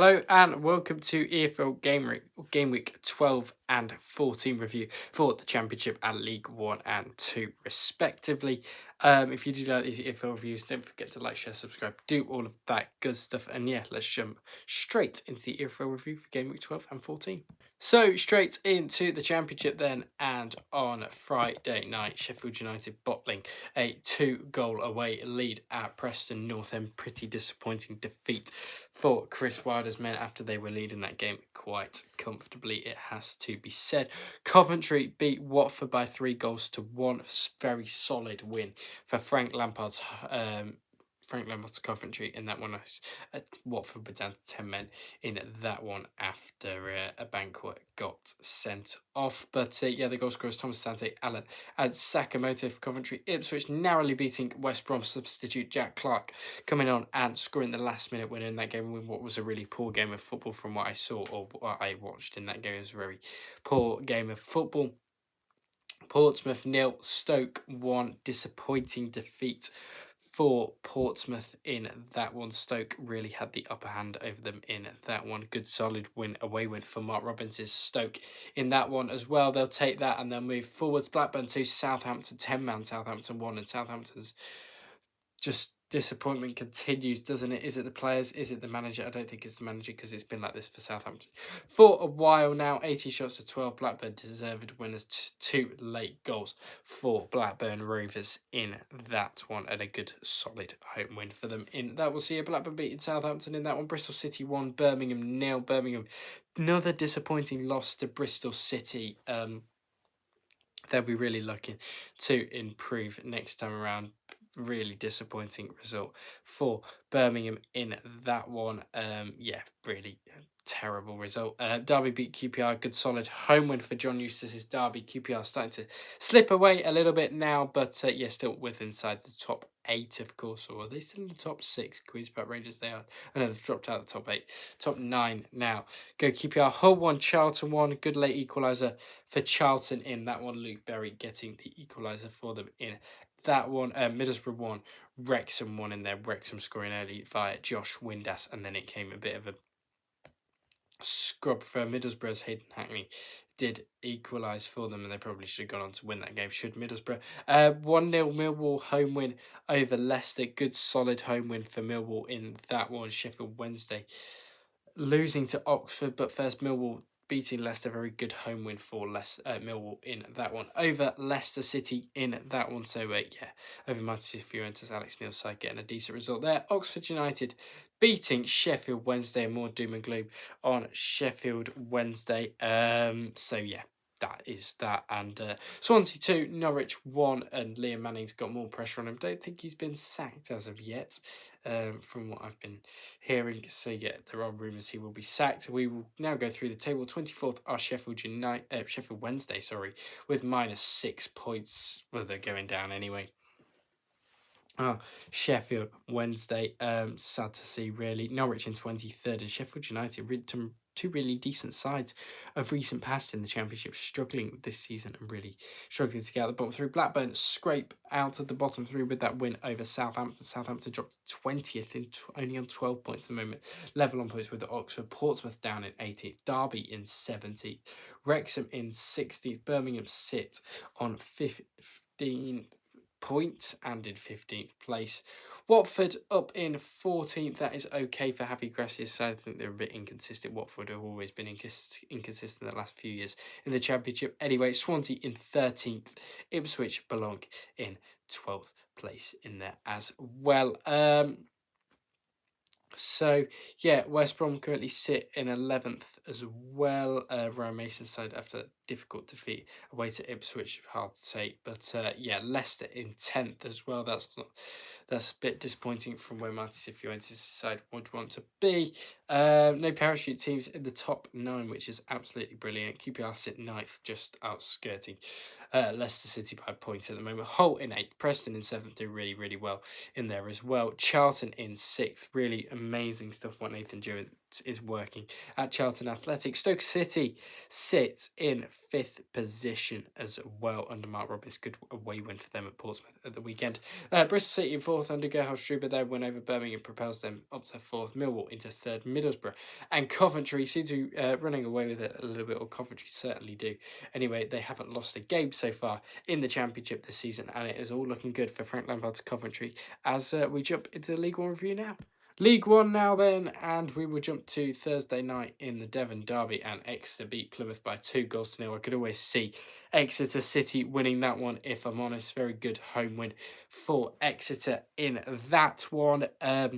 Hello and welcome to EFL Game Week 12 and 14 review for the Championship and League 1 and 2 respectively. If you do like these EFL reviews, don't forget to like, share, subscribe, do all of that good stuff. And yeah, let's jump straight into the EFL review for Game Week 12 and 14. So straight into the Championship then, and on Friday night, Sheffield United bottling a 2-goal away lead at Preston North End. Pretty disappointing defeat for Chris Wilder's men after they were leading that game quite comfortably, it has to be said. Coventry beat Watford by 3-1. Very solid win for Frank Lampard's Coventry in that one. Watford were down to 10 men in that one after a banquet got sent off. But the goal scorers Thomas Sante, Allen and Sakamoto for Coventry. Ipswich narrowly beating West Brom substitute Jack Clark, coming on and scoring the last minute winner in that game in what was a really poor game of football from what I saw or what I watched in that game. It was a very poor game of football. Portsmouth 0, Stoke 1. Disappointing defeat for Portsmouth in that one. Stoke really had the upper hand over them in that one. Good solid away win for Mark Robbins' Stoke in that one as well. They'll take that and they'll move forwards. Blackburn 2, Southampton 10 man. Southampton 1, and Southampton's just disappointment continues, doesn't it? Is it the players? Is it the manager? I don't think it's the manager because it's been like this for Southampton for a while now. 80 shots to 12. Blackburn deserved winners. 2 late goals for Blackburn Rovers in that one, and a good solid home win for them in that. We'll see a Blackburn beating Southampton in that one. Bristol City 1, Birmingham 0. Birmingham, another disappointing loss to Bristol City. They'll be really looking to improve next time around. Really disappointing result for Birmingham in that one. Really terrible result. Derby beat QPR. Good solid home win for John Eustace's Derby. QPR starting to slip away a little bit now, but still inside the top 8, of course. Or are they still in the top 6? Queen's Park Rangers, they are. I know they've dropped out of the top 8. Top 9 now. Go QPR. Hull 1, Charlton 1. Good late equaliser for Charlton in that one. Luke Berry getting the equaliser for them in that one. Middlesbrough 1, Wrexham 1 in there. Wrexham scoring early via Josh Windass, and then it came a bit of a scrub for Middlesbrough's Hayden Hackney did equalise for them, and they probably should have gone on to win that game should Middlesbrough. 1-0 Millwall home win over Leicester. Good solid home win for Millwall in that one. Sheffield Wednesday losing to Oxford, but first Millwall beating Leicester. Very good home win for Millwall in that one. Over Leicester City in that one. So, over Manchester Fiorente's Alex Neil's side getting a decent result there. Oxford United beating Sheffield Wednesday. More doom and gloom on Sheffield Wednesday. That is that. And Swansea 2, Norwich 1, and Liam Manning's got more pressure on him. Don't think he's been sacked as of yet, from what I've been hearing. So, there are rumours he will be sacked. We will now go through the table. 24th are Sheffield Wednesday, with -6 points. Well, they're going down anyway. Sheffield Wednesday, sad to see really. Norwich in 23rd, and Sheffield United, two really decent sides of recent past in the Championship, struggling this season and really struggling to get out the bottom 3. Blackburn scrape out of the bottom 3 with that win over Southampton. Southampton dropped 20th only on 12 points at the moment. Level on points with the Oxford. Portsmouth down in 18th. Derby in 17th. Wrexham in 16th. Birmingham sit on 15 points and in 15th place. Watford up in 14th. That is okay for Happy Grass's side. I think they're a bit inconsistent. Watford have always been inconsistent the last few years in the Championship. Anyway, Swansea in 13th. Ipswich belong in 12th place in there as well. West Brom currently sit in 11th as well. Ryan Mason's side after a difficult defeat away to Ipswich, hard to say. But Leicester in 10th as well. That's a bit disappointing from where Manchester Fiorente's side would want to be. No parachute teams in the top 9, which is absolutely brilliant. QPR sit 9th, just outskirting Leicester City by points at the moment. Hull in 8th, Preston in 7th, do really, really well in there as well. Charlton in 6th, really amazing stuff what Nathan Jewett is working at Charlton Athletic. Stoke City sit in 5th position as well under Mark Roberts. Good away win for them at Portsmouth at the weekend. Bristol City in 4th under Gerhard Struber. Their win over Birmingham propels them up to 4th. Millwall into 3rd. Middlesbrough and Coventry seem to running away with it a little bit, or Coventry certainly do. Anyway, they haven't lost a game so far in the Championship this season, and it is all looking good for Frank Lampard's Coventry as we jump into the League One review now. League One now then, and we will jump to Thursday night in the Devon Derby, and Exeter beat Plymouth by 2-0. I could always see Exeter City winning that one, if I'm honest. Very good home win for Exeter in that one. Yeah,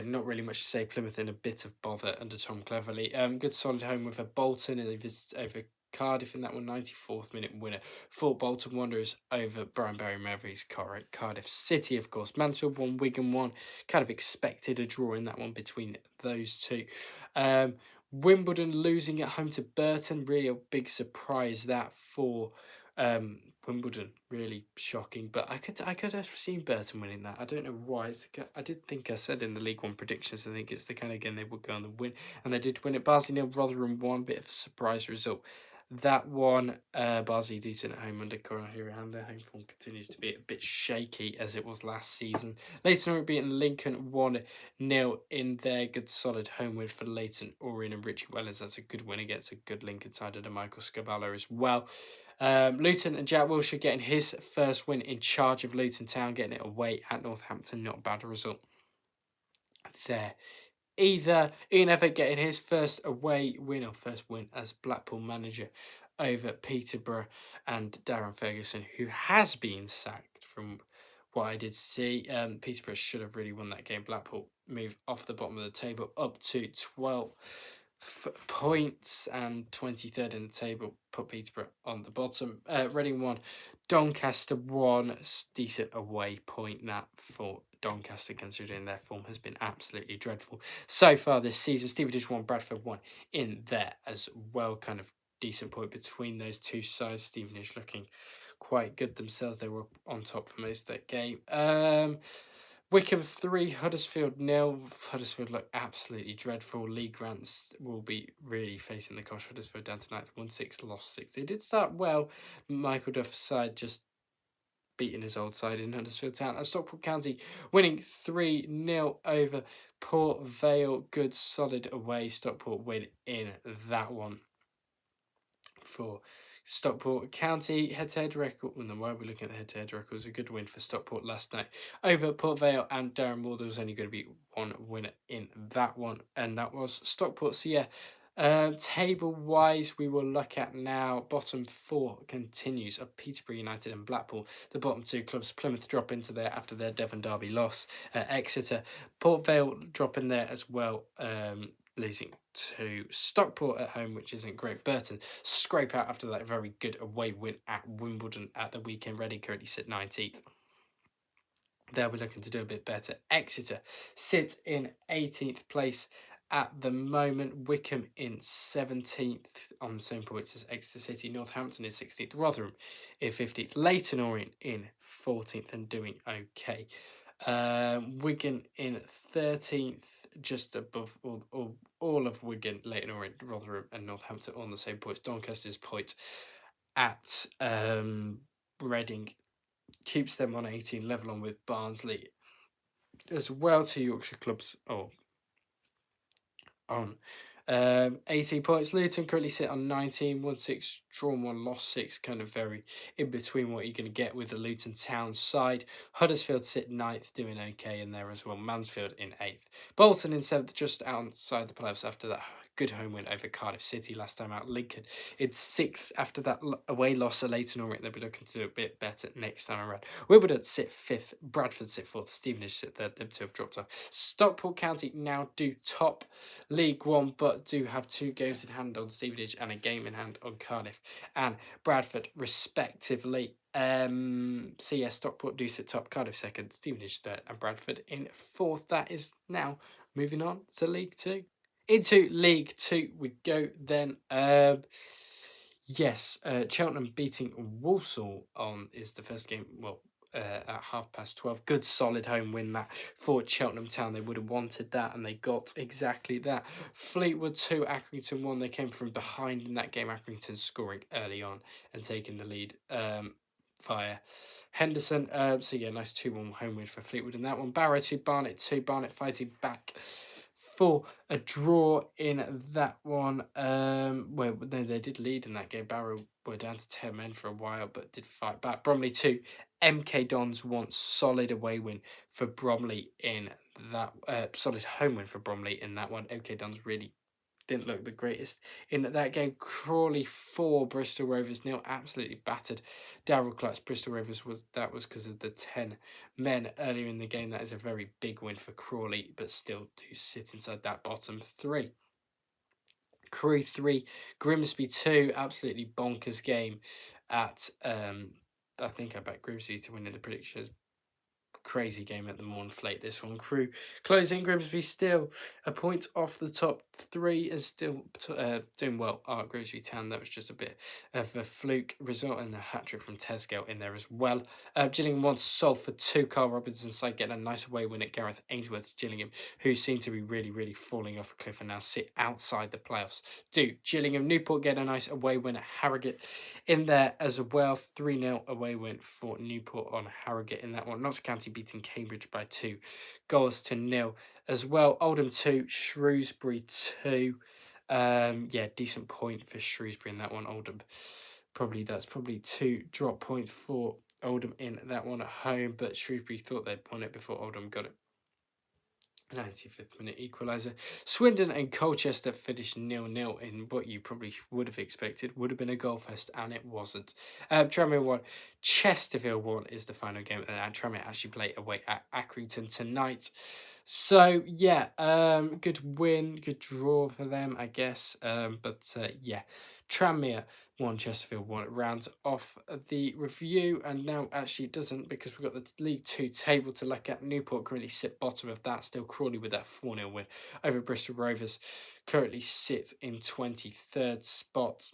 not really much to say. Plymouth in a bit of bother under Tom Cleverley. Good solid home with a Bolton and they visit over Cardiff in that one, 94th minute winner for Bolton Wanderers over Brian Barry Mavericks. Cardiff City, of course. Mansfield 1, Wigan 1. Kind of expected a draw in that one between those two. Wimbledon losing at home to Burton. Really a big surprise that for Wimbledon. Really shocking. But I could have seen Burton winning that. I don't know why. I did think I said in the League One predictions, I think it's the kind of game they would go on the win. And they did win it. Barnsley 0, Rotherham 1. Bit of a surprise result. That one, Barnsley decent at home under Cornelius, their home form continues to be a bit shaky as it was last season. Leyton Orient beating Lincoln 1-0 in their good solid home win for Leyton Orient and Richie Wellens. That's a good win against a good Lincoln side under Michael Scavallo as well. Luton and Jack Wilshere getting his first win in charge of Luton Town, getting it away at Northampton. Not a bad result there either. Ian Evatt getting his first away win, or first win as Blackpool manager over Peterborough, and Darren Ferguson, who has been sacked from what I did see. Peterborough should have really won that game. Blackpool move off the bottom of the table up to 12 points and 23rd in the table, put Peterborough on the bottom. Reading 1, Doncaster 1. Decent away point that for Doncaster, considering their form has been absolutely dreadful so far this season. Stevenage 1, Bradford 1 in there as well. Kind of decent point between those two sides. Stevenage looking quite good themselves. They were on top for most of that game. Wickham 3, Huddersfield 0. Huddersfield look absolutely dreadful. Lee Grants will be really facing the cosh. Huddersfield down tonight, 1-6, lost 6. They did start well. Michael Duff's side just beating his old side in Huddersfield Town. And Stockport County winning 3-0 over Port Vale. Good solid away. Stockport win in that one for Stockport County. Head-to-head record. Well, no, why are we looking at the head-to-head record? It was a good win for Stockport last night over Port Vale and Darren Moore. There was only going to be one winner in that one, and that was Stockport. So yeah, table-wise, we will look at now. Bottom 4 continues of Peterborough United and Blackpool. The bottom 2 clubs, Plymouth drop into there after their Devon Derby loss. Exeter, Port Vale drop in there as well, losing to Stockport at home, which isn't great. Burton scrape out after that very good away win at Wimbledon at the weekend. Reading currently sit 19th. They'll be looking to do a bit better. Exeter sit in 18th place at the moment. Wickham in 17th on the same points as Exeter City. Northampton in 16th. Rotherham in 15th. Leyton Orient in 14th and doing okay. Wigan in 13th, just above all of Wigan, Leyton Orient, Rotherham and Northampton on the same points. Doncaster's point at Reading keeps them on 18, level on with Barnsley as well. 2 Yorkshire clubs on 18 points. Luton currently sit on 19, 1-6, drawn 1, lost 6, kind of very in between what you're going to get with the Luton Town side. Huddersfield sit 9th, doing okay in there as well. Mansfield in 8th. Bolton in 7th, just outside the playoffs after that good home win over Cardiff City last time out. Lincoln in 6th after that away loss to Leyton Orient. They'll be looking to do a bit better next time around. Wimbledon sit 5th, Bradford sit 4th, Stevenage sit 3rd. Them 2 have dropped off. Stockport County now do top League One, but do have 2 games in hand on Stevenage and a game in hand on Cardiff and Bradford respectively. So yeah, Stockport do sit top, Cardiff 2nd, Stevenage 3rd and Bradford in 4th. That is now moving on to League 2. Into League 2 we go then. Yes, Cheltenham beating Walsall is the first game. Well, at 12:30. Good solid home win that for Cheltenham Town. They would have wanted that, and they got exactly that. Fleetwood 2, Accrington 1. They came from behind in that game. Accrington scoring early on and taking the lead via Henderson. So yeah, nice 2-1 home win for Fleetwood in that one. Barrow 2, Barnet 2. Barnet fighting back for a draw in that one. Well, they did lead in that game. Barrow were down to 10 men for a while, but did fight back. Bromley 2, MK Dons 1. Solid away win for Bromley in that. Solid home win for Bromley in that one. MK Dons really didn't look the greatest in that game. Crawley 4, Bristol Rovers 0. Absolutely battered Darrell Clutch. Bristol Rovers was because of the 10 men earlier in the game. That is a very big win for Crawley, but still do sit inside that bottom 3. Crewe 3, Grimsby 2. Absolutely bonkers game at I think I bet Grimsby to win in the predictions. Crazy game at the Mournflake, this one. Crewe closing. Grimsby still a point off the top 3 and still doing well. Grimsby Town, that was just a bit of a fluke result, and a hat-trick from Tesgale in there as well. Gillingham 1, Salford 2. Carl Robinson's side getting a nice away win at Gareth Ainsworth's Gillingham, who seem to be really falling off a cliff and now sit outside the playoffs. Gillingham. Newport get a nice away win at Harrogate in there as well. 3-0 away win for Newport on Harrogate in that one. Notts County beating Cambridge by 2-0 as well. Oldham 2, Shrewsbury 2. Yeah, decent point for Shrewsbury in that one. Oldham, that's probably 2 drop points for Oldham in that one at home, but Shrewsbury thought they'd won it before Oldham got it. 95th minute equaliser. Swindon and Colchester finished 0-0 in what you probably would have expected would have been a goal fest, and it wasn't. Tranmere 1, Chesterfield 1 is the final game, and Tranmere actually play away at Accrington tonight. So yeah, good win, good draw for them, I guess. Yeah, Tranmere 1, Chesterfield 1 rounds off the review, and now actually it doesn't, because we've got the League 2 table to look at. Newport currently sit bottom of that, still Crawley with that 4-0 win over Bristol Rovers, currently sit in 23rd spot.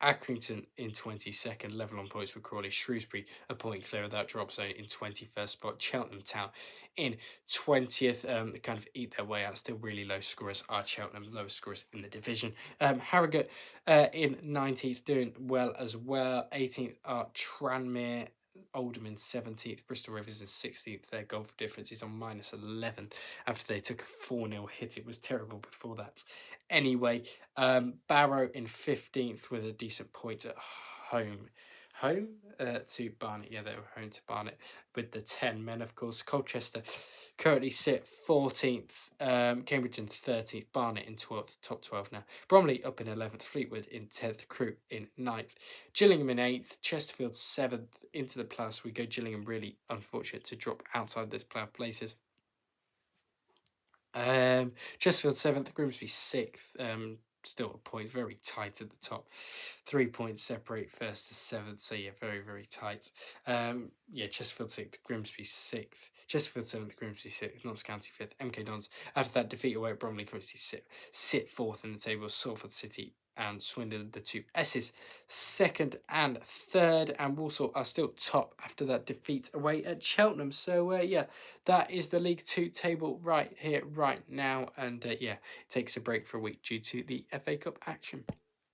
Accrington in 22nd, level on points with Crawley. Shrewsbury a point clear of that drop zone in 21st spot. Cheltenham Town in 20th, kind of eat their way out. Still really low scorers are Cheltenham, lowest scorers in the division. Harrogate in 19th, doing well as well. 18th are Tranmere. Oldham in 17th, Bristol Rovers in 16th. Their goal difference is on -11 after they took a 4-0 hit. It was terrible before that. Anyway, Barrow in 15th with a decent point at home. To Barnet. Yeah, they were home to Barnet with the 10 men, of course. Colchester currently sit 14th. Cambridge in 13th. Barnet in 12th. Top 12 now. Bromley up in 11th. Fleetwood in 10th. Crewe in 9th. Gillingham in 8th. Chesterfield 7th. Into the playoffs we go. Gillingham really unfortunate to drop outside those playoff places. Chesterfield 7th, Grimsby 6th, still a point, very tight at the top. 3 points separate first to 7th, so yeah, very tight. Yeah, Chesterfield 6th, Grimsby 6th. Chesterfield 7th, Grimsby 6th, Notts County 5th, MK Dons. After that defeat away at Bromley, Grimsby sit 4th in the table. Salford City and Swindon, the 2 S's, 2nd and 3rd, and Walsall are still top after that defeat away at Cheltenham. So yeah, that is the League 2 table right here, right now, and yeah, it takes a break for a week due to the FA Cup action.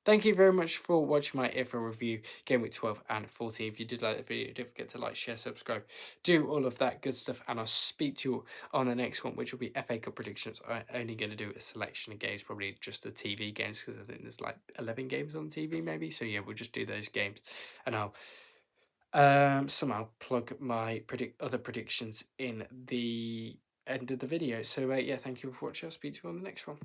Thank you very much for watching my EFL review, Game Week 12 and 14. If you did like the video, don't forget to like, share, subscribe, do all of that good stuff, and I'll speak to you on the next one, which will be FA Cup predictions. I'm only going to do a selection of games, probably just the TV games, because I think there's like 11 games on TV maybe. So yeah, we'll just do those games, and I'll somehow plug my other predictions in the end of the video. So yeah, thank you for watching. I'll speak to you on the next one.